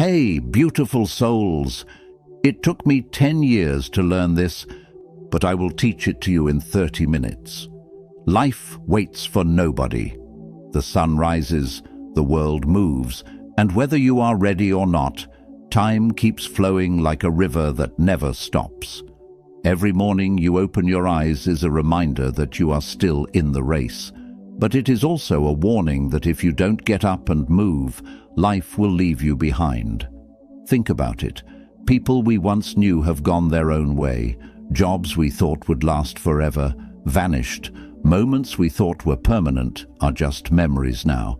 Hey, beautiful souls! It took me 10 years to learn this, but I will teach it to you in 30 minutes. Life waits for nobody. The sun rises, the world moves, and whether you are ready or not, time keeps flowing like a river that never stops. Every morning you open your eyes is a reminder that you are still in the race. But it is also a warning that if you don't get up and move, life will leave you behind. Think about it. People we once knew have gone their own way. Jobs we thought would last forever, vanished. Moments we thought were permanent are just memories now.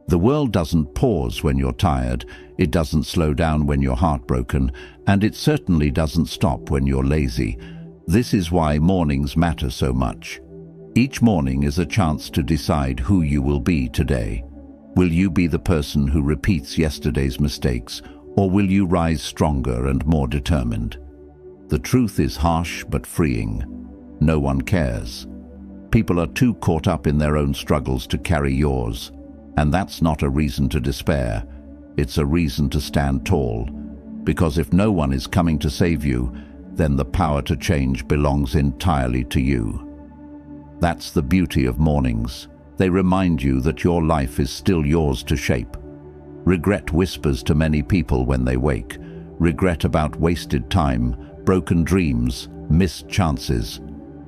The world doesn't pause when you're tired, it doesn't slow down when you're heartbroken, and it certainly doesn't stop when you're lazy. This is why mornings matter so much. Each morning is a chance to decide who you will be today. Will you be the person who repeats yesterday's mistakes, or will you rise stronger and more determined? The truth is harsh but freeing. No one cares. People are too caught up in their own struggles to carry yours. And that's not a reason to despair. It's a reason to stand tall. Because if no one is coming to save you, then the power to change belongs entirely to you. That's the beauty of mornings. They remind you that your life is still yours to shape. Regret whispers to many people when they wake. Regret about wasted time, broken dreams, missed chances.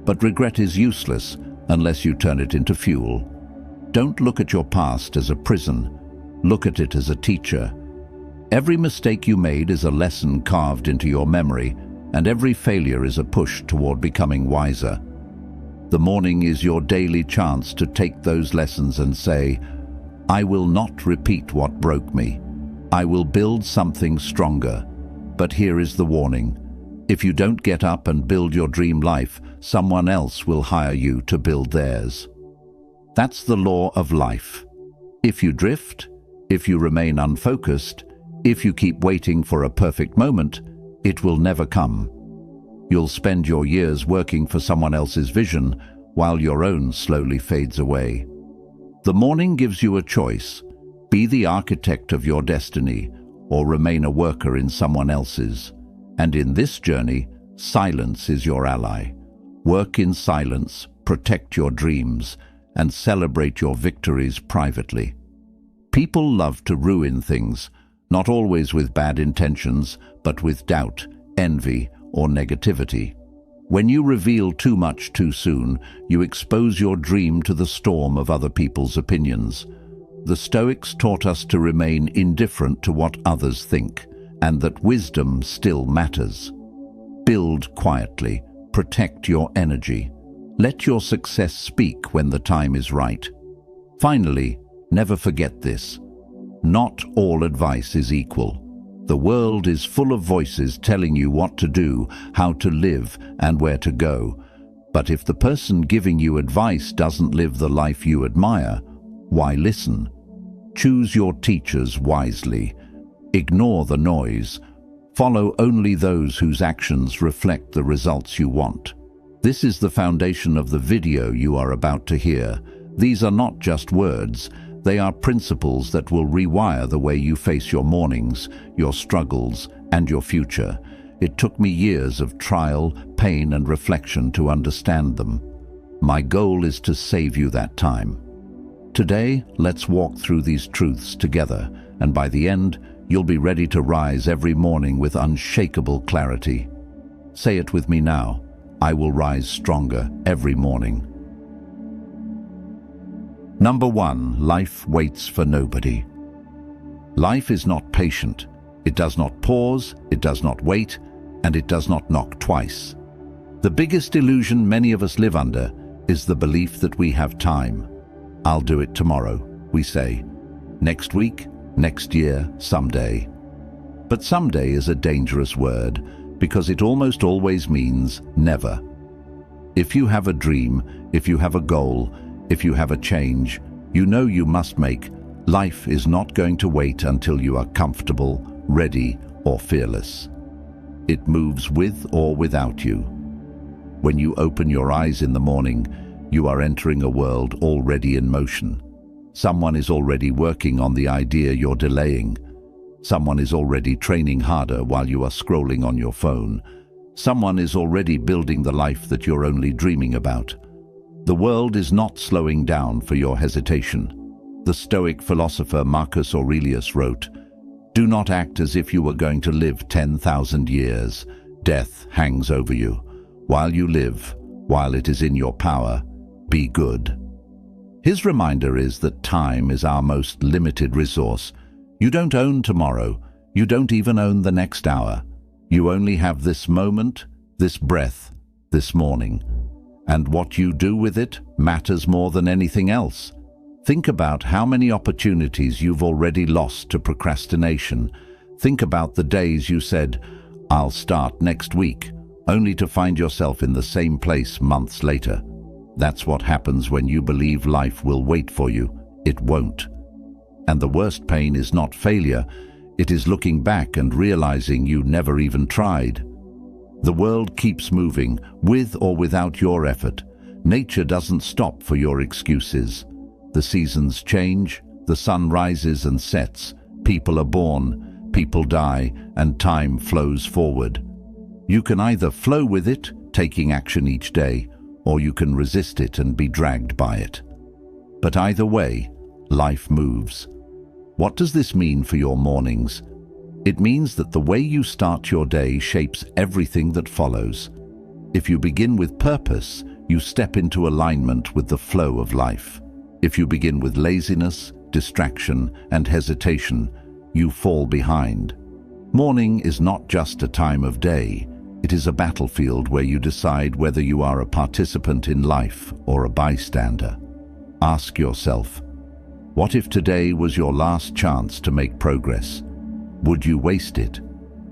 But regret is useless unless you turn it into fuel. Don't look at your past as a prison. Look at it as a teacher. Every mistake you made is a lesson carved into your memory, and every failure is a push toward becoming wiser. The morning is your daily chance to take those lessons and say, I will not repeat what broke me. I will build something stronger. But here is the warning. If you don't get up and build your dream life, someone else will hire you to build theirs. That's the law of life. If you drift, if you remain unfocused, if you keep waiting for a perfect moment, it will never come. You'll spend your years working for someone else's vision while your own slowly fades away. The morning gives you a choice. Be the architect of your destiny or remain a worker in someone else's. And in this journey, silence is your ally. Work in silence, protect your dreams, and celebrate your victories privately. People love to ruin things, not always with bad intentions, but with doubt, envy, or negativity. When you reveal too much too soon, you expose your dream to the storm of other people's opinions. The Stoics taught us to remain indifferent to what others think, and that wisdom still matters. Build quietly, protect your energy. Let your success speak when the time is right. Finally, never forget this. Not all advice is equal. The world is full of voices telling you what to do, how to live, and where to go. But if the person giving you advice doesn't live the life you admire, why listen? Choose your teachers wisely. Ignore the noise. Follow only those whose actions reflect the results you want. This is the foundation of the video you are about to hear. These are not just words. They are principles that will rewire the way you face your mornings, your struggles, and your future. It took me years of trial, pain, and reflection to understand them. My goal is to save you that time. Today, let's walk through these truths together, and by the end, you'll be ready to rise every morning with unshakable clarity. Say it with me now. I will rise stronger every morning. Number 1, life waits for nobody. Life is not patient. It does not pause, it does not wait, and it does not knock twice. The biggest illusion many of us live under is the belief that we have time. I'll do it tomorrow, we say. Next week, next year, someday. But someday is a dangerous word because it almost always means never. If you have a dream, if you have a goal, if you have a change you know you must make, life is not going to wait until you are comfortable, ready, or fearless. It moves with or without you. When you open your eyes in the morning, you are entering a world already in motion. Someone is already working on the idea you're delaying. Someone is already training harder while you are scrolling on your phone. Someone is already building the life that you're only dreaming about. The world is not slowing down for your hesitation. The Stoic philosopher Marcus Aurelius wrote, "Do not act as if you were going to live 10,000 years. Death hangs over you. While you live, while it is in your power, be good." His reminder is that time is our most limited resource. You don't own tomorrow. You don't even own the next hour. You only have this moment, this breath, this morning. And what you do with it matters more than anything else. Think about how many opportunities you've already lost to procrastination. Think about the days you said, "I'll start next week," only to find yourself in the same place months later. That's what happens when you believe life will wait for you. It won't. And the worst pain is not failure. It is looking back and realizing you never even tried. The world keeps moving, with or without your effort. Nature doesn't stop for your excuses. The seasons change, the sun rises and sets, people are born, people die, and time flows forward. You can either flow with it, taking action each day, or you can resist it and be dragged by it. But either way, life moves. What does this mean for your mornings? It means that the way you start your day shapes everything that follows. If you begin with purpose, you step into alignment with the flow of life. If you begin with laziness, distraction, and hesitation, you fall behind. Morning is not just a time of day. It is a battlefield where you decide whether you are a participant in life or a bystander. Ask yourself, what if today was your last chance to make progress? Would you waste it?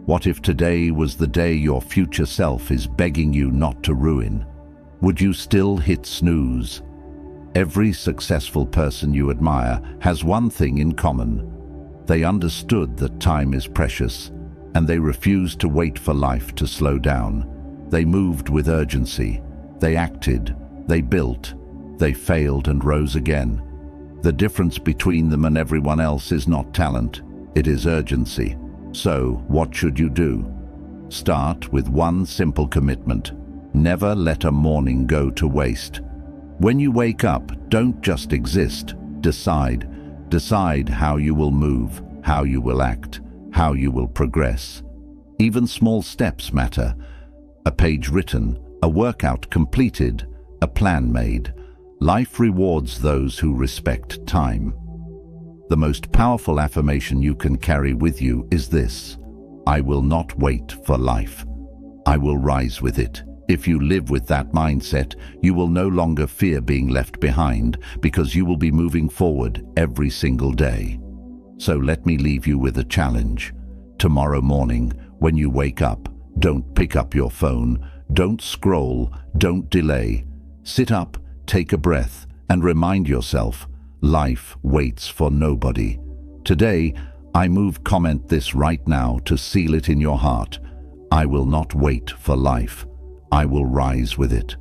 What if today was the day your future self is begging you not to ruin? Would you still hit snooze? Every successful person you admire has one thing in common. They understood that time is precious, and they refused to wait for life to slow down. They moved with urgency. They acted. They built. They failed and rose again. The difference between them and everyone else is not talent. It is urgency. So, what should you do? Start with one simple commitment. Never let a morning go to waste. When you wake up, don't just exist. Decide. Decide how you will move, how you will act, how you will progress. Even small steps matter. A page written, a workout completed, a plan made. Life rewards those who respect time. The most powerful affirmation you can carry with you is this: I will not wait for life. I will rise with it. If you live with that mindset, you will no longer fear being left behind, because you will be moving forward every single day. So let me leave you with a challenge. Tomorrow morning, when you wake up, don't pick up your phone, don't scroll, don't delay. Sit up, take a breath, and remind yourself, life waits for nobody. Today, I comment this right now to seal it in your heart. I will not wait for life. I will rise with it.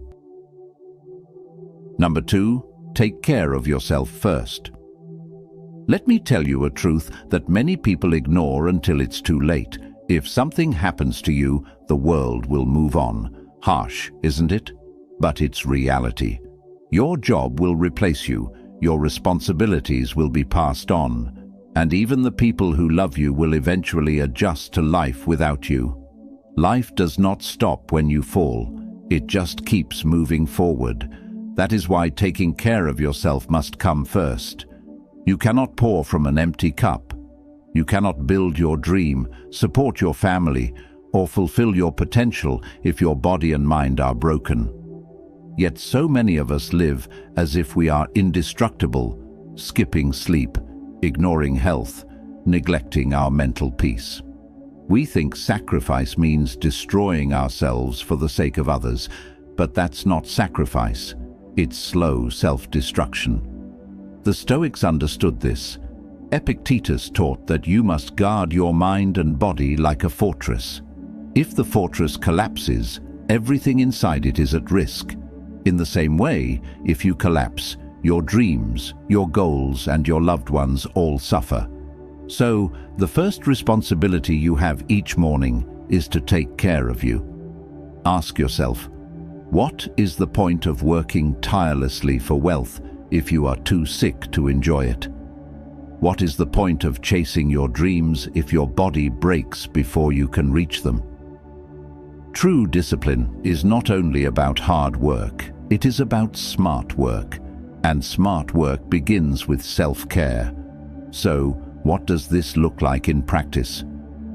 Number 2, take care of yourself first. Let me tell you a truth that many people ignore until it's too late. If something happens to you, the world will move on. Harsh, isn't it? But it's reality. Your job will replace you. Your responsibilities will be passed on. And even the people who love you will eventually adjust to life without you. Life does not stop when you fall. It just keeps moving forward. That is why taking care of yourself must come first. You cannot pour from an empty cup. You cannot build your dream, support your family, or fulfill your potential if your body and mind are broken. Yet so many of us live as if we are indestructible, skipping sleep, ignoring health, neglecting our mental peace. We think sacrifice means destroying ourselves for the sake of others, but that's not sacrifice. It's slow self-destruction. The Stoics understood this. Epictetus taught that you must guard your mind and body like a fortress. If the fortress collapses, everything inside it is at risk. In the same way, if you collapse, your dreams, your goals, and your loved ones all suffer. So, the first responsibility you have each morning is to take care of you. Ask yourself, what is the point of working tirelessly for wealth if you are too sick to enjoy it? What is the point of chasing your dreams if your body breaks before you can reach them? True discipline is not only about hard work, it is about smart work. And smart work begins with self-care. So, what does this look like in practice?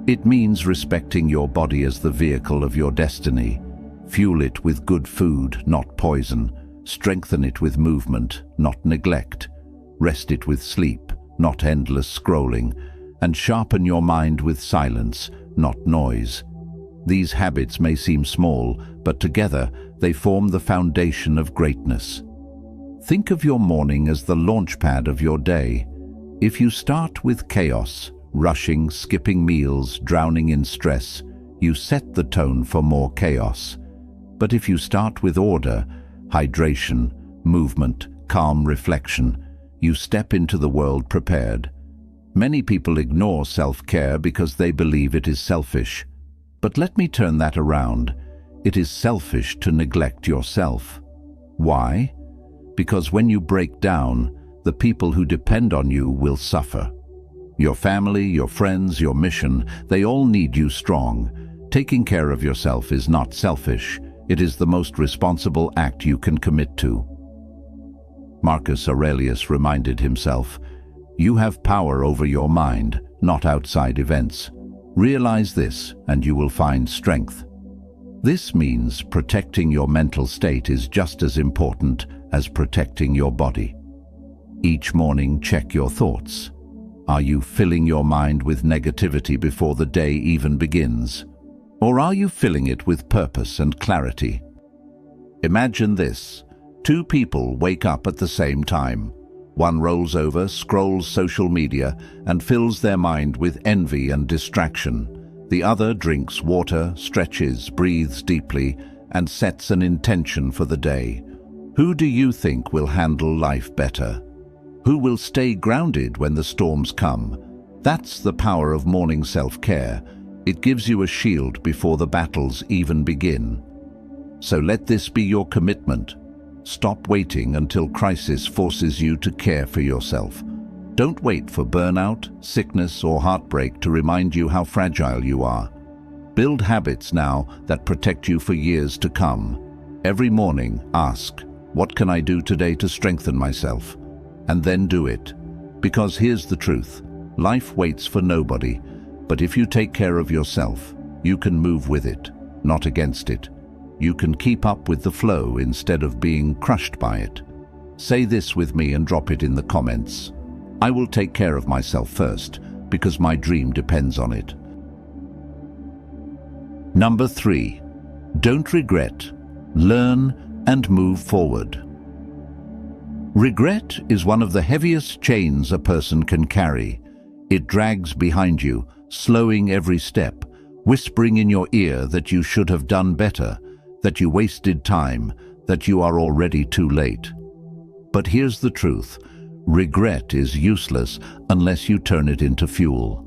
It means respecting your body as the vehicle of your destiny. Fuel it with good food, not poison. Strengthen it with movement, not neglect. Rest it with sleep, not endless scrolling. And sharpen your mind with silence, not noise. These habits may seem small, but together they form the foundation of greatness. Think of your morning as the launchpad of your day. If you start with chaos, rushing, skipping meals, drowning in stress, you set the tone for more chaos. But if you start with order, hydration, movement, calm reflection, you step into the world prepared. Many people ignore self-care because they believe it is selfish. But let me turn that around. It is selfish to neglect yourself. Why? Because when you break down, the people who depend on you will suffer. Your family, your friends, your mission, they all need you strong. Taking care of yourself is not selfish. It is the most responsible act you can commit to. Marcus Aurelius reminded himself, "You have power over your mind, not outside events. Realize this, and you will find strength." This means protecting your mental state is just as important as protecting your body. Each morning, check your thoughts. Are you filling your mind with negativity before the day even begins? Or are you filling it with purpose and clarity? Imagine this. Two people wake up at the same time. One rolls over, scrolls social media, and fills their mind with envy and distraction. The other drinks water, stretches, breathes deeply, and sets an intention for the day. Who do you think will handle life better? Who will stay grounded when the storms come? That's the power of morning self-care. It gives you a shield before the battles even begin. So let this be your commitment. Stop waiting until crisis forces you to care for yourself. Don't wait for burnout, sickness, or heartbreak to remind you how fragile you are. Build habits now that protect you for years to come. Every morning, ask, what can I do today to strengthen myself? And then do it. Because here's the truth. Life waits for nobody. But if you take care of yourself, you can move with it, not against it. You can keep up with the flow instead of being crushed by it. Say this with me and drop it in the comments. I will take care of myself first, because my dream depends on it. Number 3. Don't regret. Learn and move forward. Regret is one of the heaviest chains a person can carry. It drags behind you, slowing every step, whispering in your ear that you should have done better, that you wasted time, that you are already too late. But here's the truth. Regret is useless unless you turn it into fuel.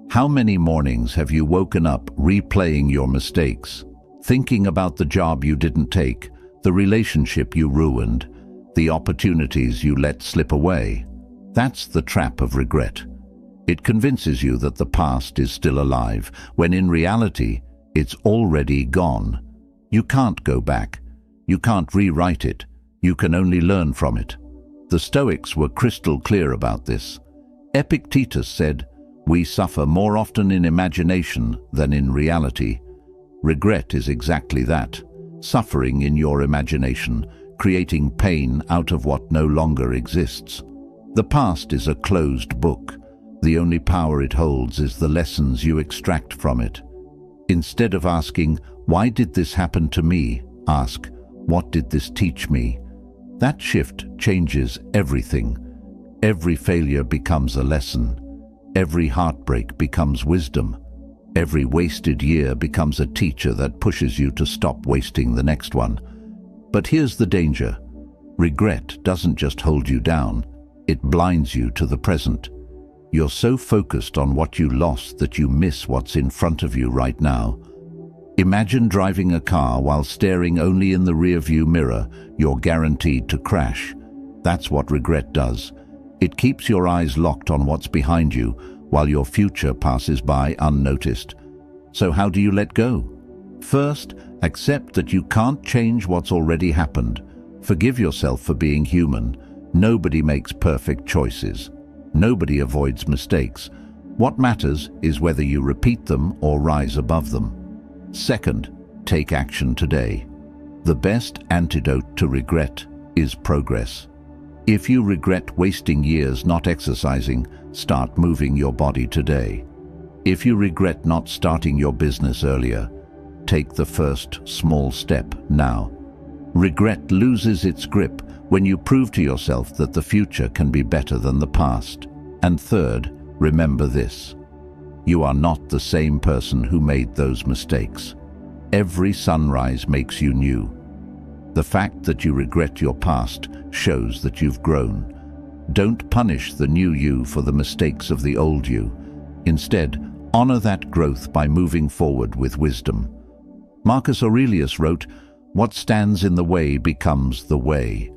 How many mornings have you woken up replaying your mistakes, thinking about the job you didn't take, the relationship you ruined, the opportunities you let slip away? That's the trap of regret. It convinces you that the past is still alive, when in reality, it's already gone. You can't go back. You can't rewrite it. You can only learn from it. The Stoics were crystal clear about this. Epictetus said, "We suffer more often in imagination than in reality." Regret is exactly that, suffering in your imagination, creating pain out of what no longer exists. The past is a closed book. The only power it holds is the lessons you extract from it. Instead of asking, "Why did this happen to me?" ask, "What did this teach me?" That shift changes everything. Every failure becomes a lesson. Every heartbreak becomes wisdom. Every wasted year becomes a teacher that pushes you to stop wasting the next one. But here's the danger. Regret doesn't just hold you down, it blinds you to the present. You're so focused on what you lost that you miss what's in front of you right now. Imagine driving a car while staring only in the rearview mirror. You're guaranteed to crash. That's what regret does. It keeps your eyes locked on what's behind you while your future passes by unnoticed. So how do you let go? First, accept that you can't change what's already happened. Forgive yourself for being human. Nobody makes perfect choices. Nobody avoids mistakes. What matters is whether you repeat them or rise above them. Second, take action today. The best antidote to regret is progress. If you regret wasting years not exercising, start moving your body today. If you regret not starting your business earlier, take the first small step now. Regret loses its grip when you prove to yourself that the future can be better than the past. And third, remember this: you are not the same person who made those mistakes. Every sunrise makes you new. The fact that you regret your past shows that you've grown. Don't punish the new you for the mistakes of the old you. Instead, honor that growth by moving forward with wisdom. Marcus Aurelius wrote, "What stands in the way becomes the way."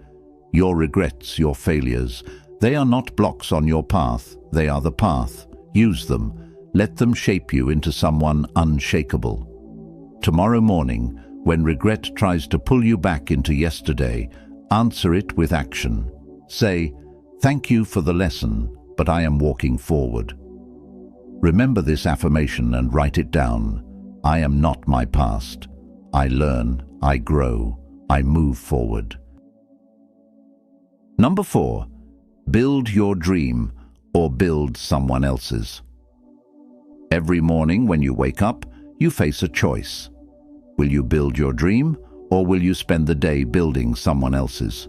Your regrets, your failures, they are not blocks on your path. They are the path. Use them. Let them shape you into someone unshakable. Tomorrow morning, when regret tries to pull you back into yesterday, answer it with action. Say, "Thank you for the lesson, but I am walking forward." Remember this affirmation and write it down. I am not my past. I learn, I grow, I move forward. Number 4, build your dream or build someone else's. Every morning when you wake up, you face a choice. Will you build your dream or will you spend the day building someone else's?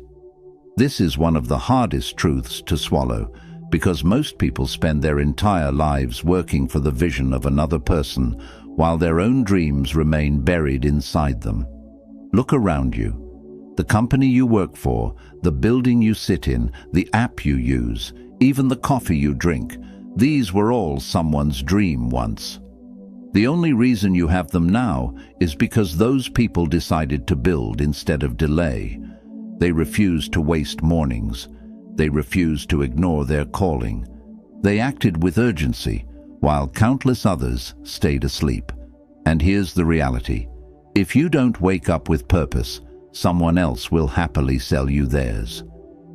This is one of the hardest truths to swallow because most people spend their entire lives working for the vision of another person while their own dreams remain buried inside them. Look around you. The company you work for, the building you sit in, the app you use, even the coffee you drink, these were all someone's dream once. The only reason you have them now is because those people decided to build instead of delay. They refused to waste mornings. They refused to ignore their calling. They acted with urgency, while countless others stayed asleep. And here's the reality. If you don't wake up with purpose, someone else will happily sell you theirs.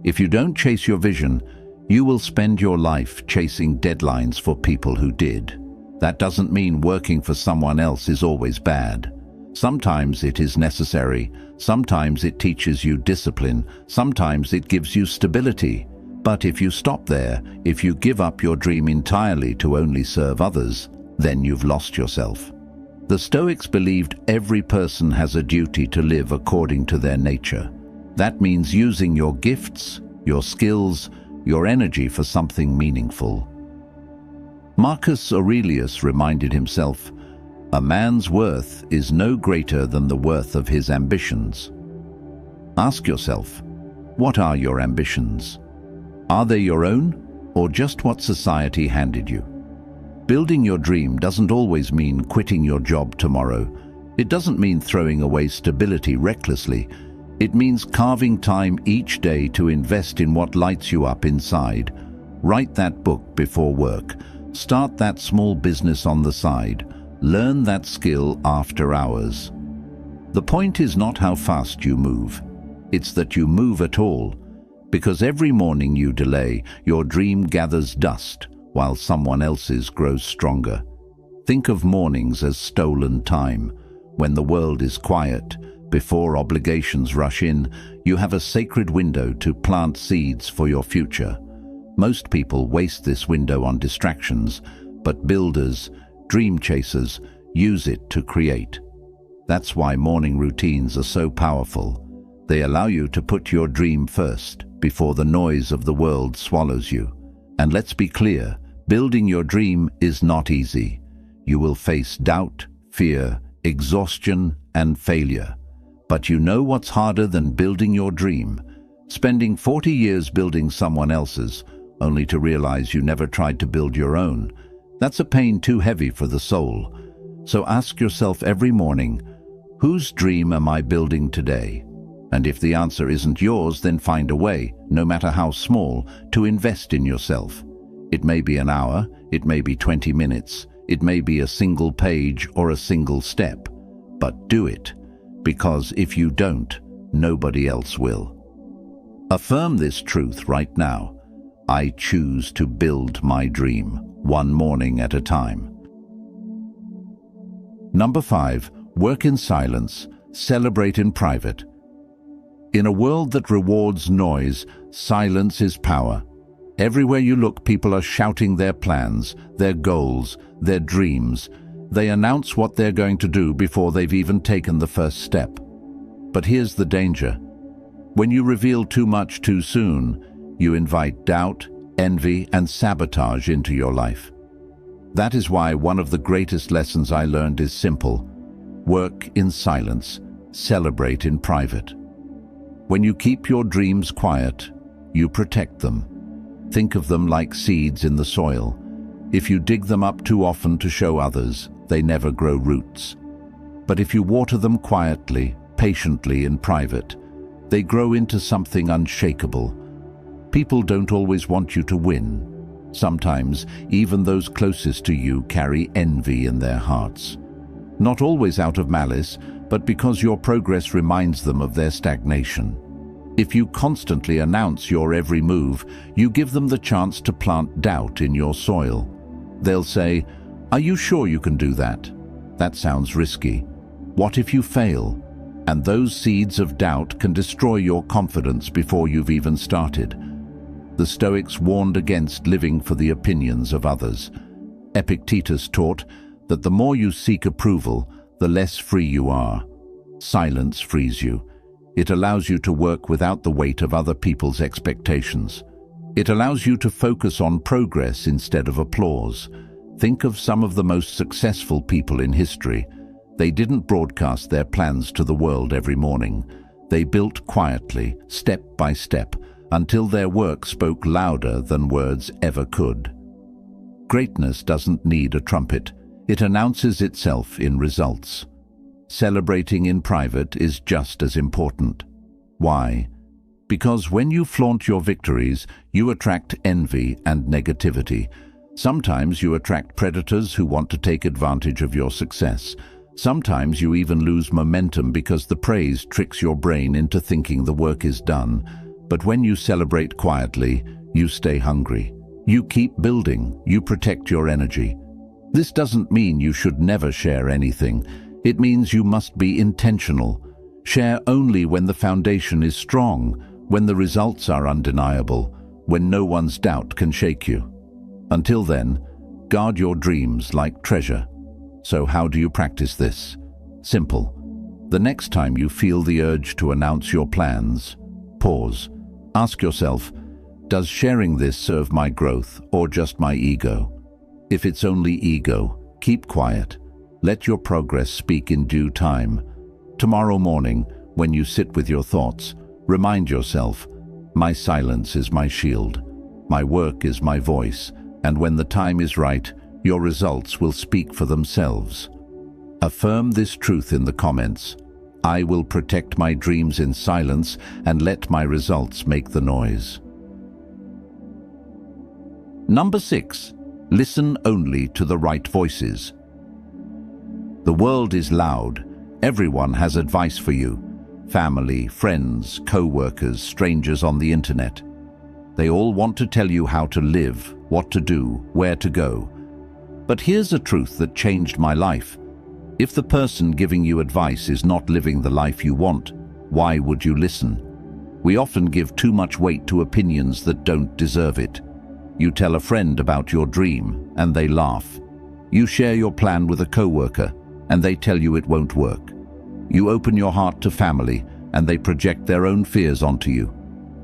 If you don't chase your vision, you will spend your life chasing deadlines for people who did. That doesn't mean working for someone else is always bad. Sometimes it is necessary. Sometimes it teaches you discipline. Sometimes it gives you stability. But if you stop there, if you give up your dream entirely to only serve others, then you've lost yourself. The Stoics believed every person has a duty to live according to their nature. That means using your gifts, your skills, your energy for something meaningful. Marcus Aurelius reminded himself, "A man's worth is no greater than the worth of his ambitions." Ask yourself, what are your ambitions? Are they your own, or just what society handed you? Building your dream doesn't always mean quitting your job tomorrow. It doesn't mean throwing away stability recklessly. It means carving time each day to invest in what lights you up inside. Write that book before work. Start that small business on the side. Learn that skill after hours. The point is not how fast you move. It's that you move at all. Because every morning you delay, your dream gathers dust, while someone else's grows stronger. Think of mornings as stolen time. When the world is quiet, before obligations rush in, you have a sacred window to plant seeds for your future. Most people waste this window on distractions, but builders, dream chasers, use it to create. That's why morning routines are so powerful. They allow you to put your dream first, before the noise of the world swallows you. And let's be clear, building your dream is not easy. You will face doubt, fear, exhaustion, and failure. But you know what's harder than building your dream? Spending 40 years building someone else's, only to realize you never tried to build your own. That's a pain too heavy for the soul. So ask yourself every morning, whose dream am I building today? And if the answer isn't yours, then find a way, no matter how small, to invest in yourself. It may be an hour, it may be 20 minutes, it may be a single page or a single step. But do it, because if you don't, nobody else will. Affirm this truth right now. I choose to build my dream, one morning at a time. Number 5, work in silence, celebrate in private. In a world that rewards noise, silence is power. Everywhere you look, people are shouting their plans, their goals, their dreams. They announce what they're going to do before they've even taken the first step. But here's the danger. When you reveal too much too soon, you invite doubt, envy, and sabotage into your life. That is why one of the greatest lessons I learned is simple. Work in silence, celebrate in private. When you keep your dreams quiet, you protect them. Think of them like seeds in the soil. If you dig them up too often to show others, they never grow roots. But if you water them quietly, patiently in private, they grow into something unshakable. People don't always want you to win. Sometimes, even those closest to you carry envy in their hearts. Not always out of malice, but because your progress reminds them of their stagnation. If you constantly announce your every move, you give them the chance to plant doubt in your soil. They'll say, "Are you sure you can do that? That sounds risky. What if you fail?" And those seeds of doubt can destroy your confidence before you've even started. The Stoics warned against living for the opinions of others. Epictetus taught that the more you seek approval, the less free you are. Silence frees you. It allows you to work without the weight of other people's expectations. It allows you to focus on progress instead of applause. Think of some of the most successful people in history. They didn't broadcast their plans to the world every morning. They built quietly, step by step, until their work spoke louder than words ever could. Greatness doesn't need a trumpet. It announces itself in results. Celebrating in private is just as important. Why? Because when you flaunt your victories, you attract envy and negativity. Sometimes you attract predators who want to take advantage of your success. Sometimes you even lose momentum because the praise tricks your brain into thinking the work is done. But when you celebrate quietly, you stay hungry. You keep building, you protect your energy. This doesn't mean you should never share anything. It means you must be intentional. Share only when the foundation is strong, when the results are undeniable, when no one's doubt can shake you. Until then, guard your dreams like treasure. So how do you practice this? Simple. The next time you feel the urge to announce your plans, pause. Ask yourself, does sharing this serve my growth or just my ego? If it's only ego, keep quiet. Let your progress speak in due time. Tomorrow morning, when you sit with your thoughts, remind yourself, my silence is my shield, my work is my voice, and when the time is right, your results will speak for themselves. Affirm this truth in the comments. I will protect my dreams in silence and let my results make the noise. Number 6. Listen only to the right voices. The world is loud. Everyone has advice for you. Family, friends, co-workers, strangers on the internet. They all want to tell you how to live, what to do, where to go. But here's a truth that changed my life. If the person giving you advice is not living the life you want, why would you listen? We often give too much weight to opinions that don't deserve it. You tell a friend about your dream, and they laugh. You share your plan with a co-worker, and they tell you it won't work. You open your heart to family, and they project their own fears onto you.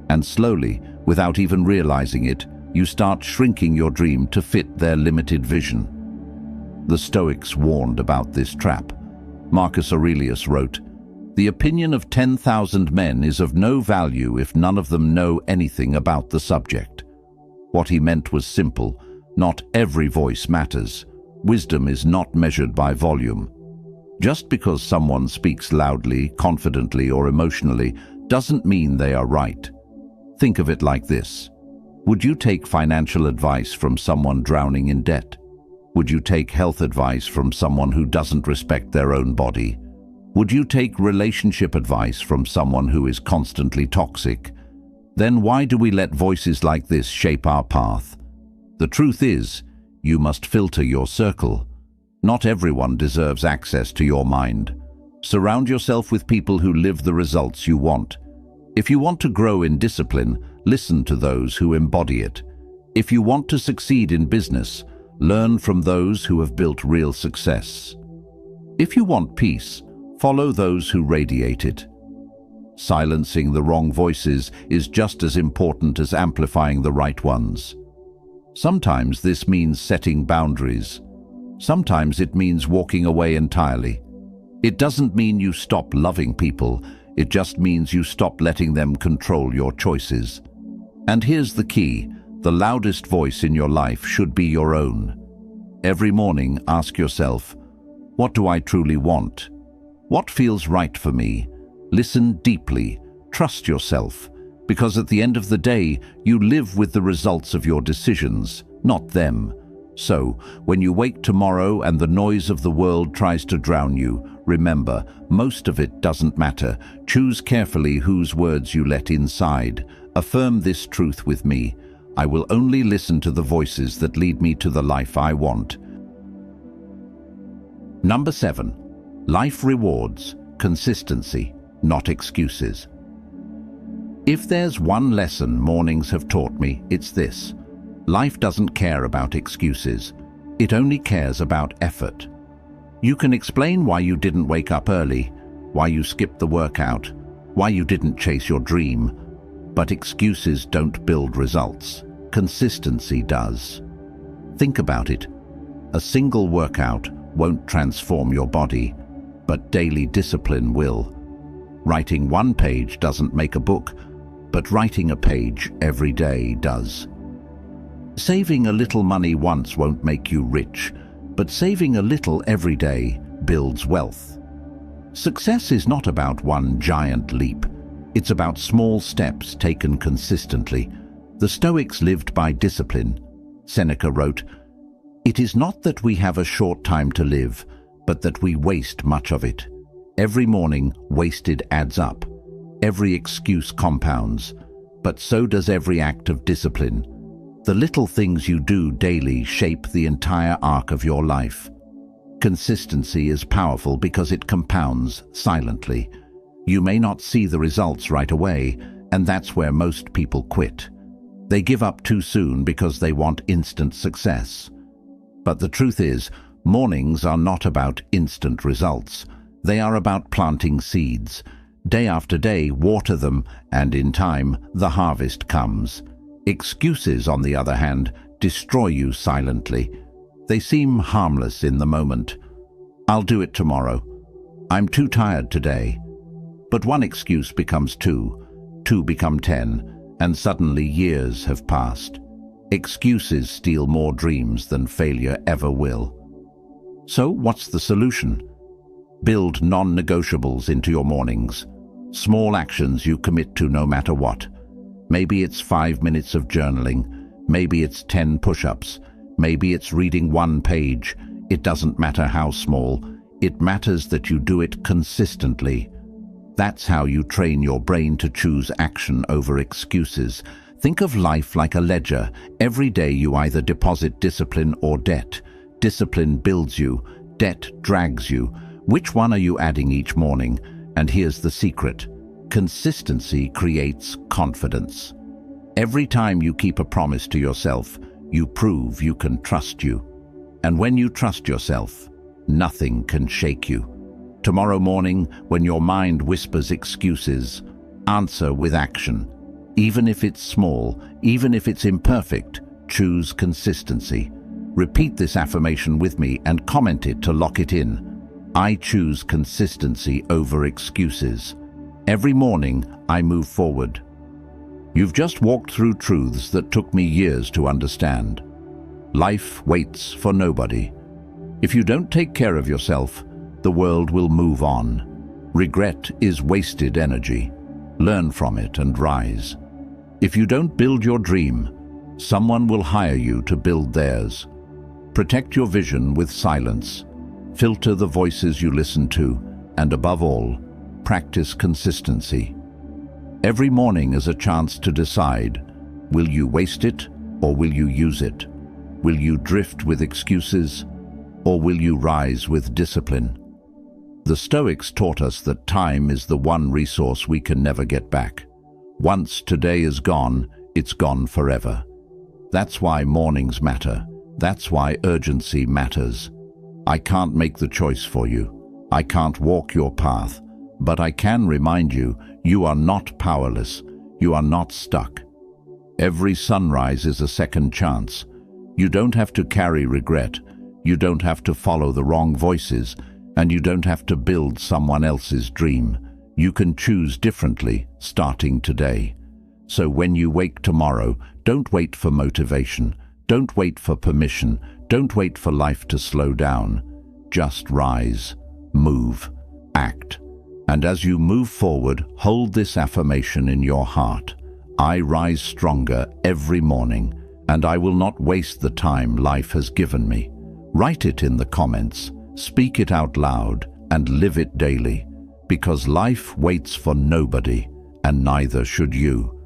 And slowly, without even realizing it, you start shrinking your dream to fit their limited vision. The Stoics warned about this trap. Marcus Aurelius wrote, "The opinion of 10,000 men is of no value if none of them know anything about the subject." What he meant was simple. Not every voice matters. Wisdom is not measured by volume. Just because someone speaks loudly, confidently, or emotionally doesn't mean they are right. Think of it like this. Would you take financial advice from someone drowning in debt? Would you take health advice from someone who doesn't respect their own body? Would you take relationship advice from someone who is constantly toxic? Then why do we let voices like this shape our path? The truth is, you must filter your circle. Not everyone deserves access to your mind. Surround yourself with people who live the results you want. If you want to grow in discipline, listen to those who embody it. If you want to succeed in business, learn from those who have built real success. If you want peace, follow those who radiate it. Silencing the wrong voices is just as important as amplifying the right ones. Sometimes this means setting boundaries. Sometimes it means walking away entirely. It doesn't mean you stop loving people, it just means you stop letting them control your choices. And here's the key, the loudest voice in your life should be your own. Every morning, ask yourself, what do I truly want? What feels right for me? Listen deeply, trust yourself, because at the end of the day, you live with the results of your decisions, not them. So, when you wake tomorrow and the noise of the world tries to drown you, remember, most of it doesn't matter. Choose carefully whose words you let inside. Affirm this truth with me. I will only listen to the voices that lead me to the life I want. Number 7. Life rewards consistency, not excuses. If there's one lesson mornings have taught me, it's this. Life doesn't care about excuses. It only cares about effort. You can explain why you didn't wake up early, why you skipped the workout, why you didn't chase your dream, but excuses don't build results. Consistency does. Think about it. A single workout won't transform your body, but daily discipline will. Writing one page doesn't make a book, but writing a page every day does. Saving a little money once won't make you rich, but saving a little every day builds wealth. Success is not about one giant leap. It's about small steps taken consistently. The Stoics lived by discipline. Seneca wrote, "It is not that we have a short time to live, but that we waste much of it. Every morning, wasted adds up. Every excuse compounds, but so does every act of discipline. The little things you do daily shape the entire arc of your life." Consistency is powerful because it compounds silently. You may not see the results right away, and that's where most people quit. They give up too soon because they want instant success. But the truth is, mornings are not about instant results. They are about planting seeds. Day after day, water them, and in time, the harvest comes. Excuses, on the other hand, destroy you silently. They seem harmless in the moment. "I'll do it tomorrow. I'm too tired today." But one excuse becomes two become 10, and suddenly years have passed. Excuses steal more dreams than failure ever will. So what's the solution? Build non-negotiables into your mornings. Small actions you commit to no matter what. Maybe it's 5 minutes of journaling. Maybe it's 10 push-ups. Maybe it's reading one page. It doesn't matter how small. It matters that you do it consistently. That's how you train your brain to choose action over excuses. Think of life like a ledger. Every day you either deposit discipline or debt. Discipline builds you. Debt drags you. Which one are you adding each morning? And here's the secret. Consistency creates confidence. Every time you keep a promise to yourself, you prove you can trust you. And when you trust yourself, nothing can shake you. Tomorrow morning, when your mind whispers excuses, answer with action. Even if it's small, even if it's imperfect, choose consistency. Repeat this affirmation with me and comment it to lock it in. I choose consistency over excuses. Every morning, I move forward. You've just walked through truths that took me years to understand. Life waits for nobody. If you don't take care of yourself, the world will move on. Regret is wasted energy. Learn from it and rise. If you don't build your dream, someone will hire you to build theirs. Protect your vision with silence. Filter the voices you listen to, and above all, practice consistency. Every morning is a chance to decide, will you waste it or will you use it? Will you drift with excuses or will you rise with discipline? The Stoics taught us that time is the one resource we can never get back. Once today is gone, it's gone forever. That's why mornings matter. That's why urgency matters. I can't make the choice for you. I can't walk your path, but I can remind you, you are not powerless. You are not stuck. Every sunrise is a second chance. You don't have to carry regret. You don't have to follow the wrong voices, and you don't have to build someone else's dream. You can choose differently, starting today. So when you wake tomorrow, don't wait for motivation. Don't wait for permission. Don't wait for life to slow down. Just rise, move, act. And as you move forward, hold this affirmation in your heart. I rise stronger every morning, and I will not waste the time life has given me. Write it in the comments, speak it out loud, and live it daily. Because life waits for nobody, and neither should you.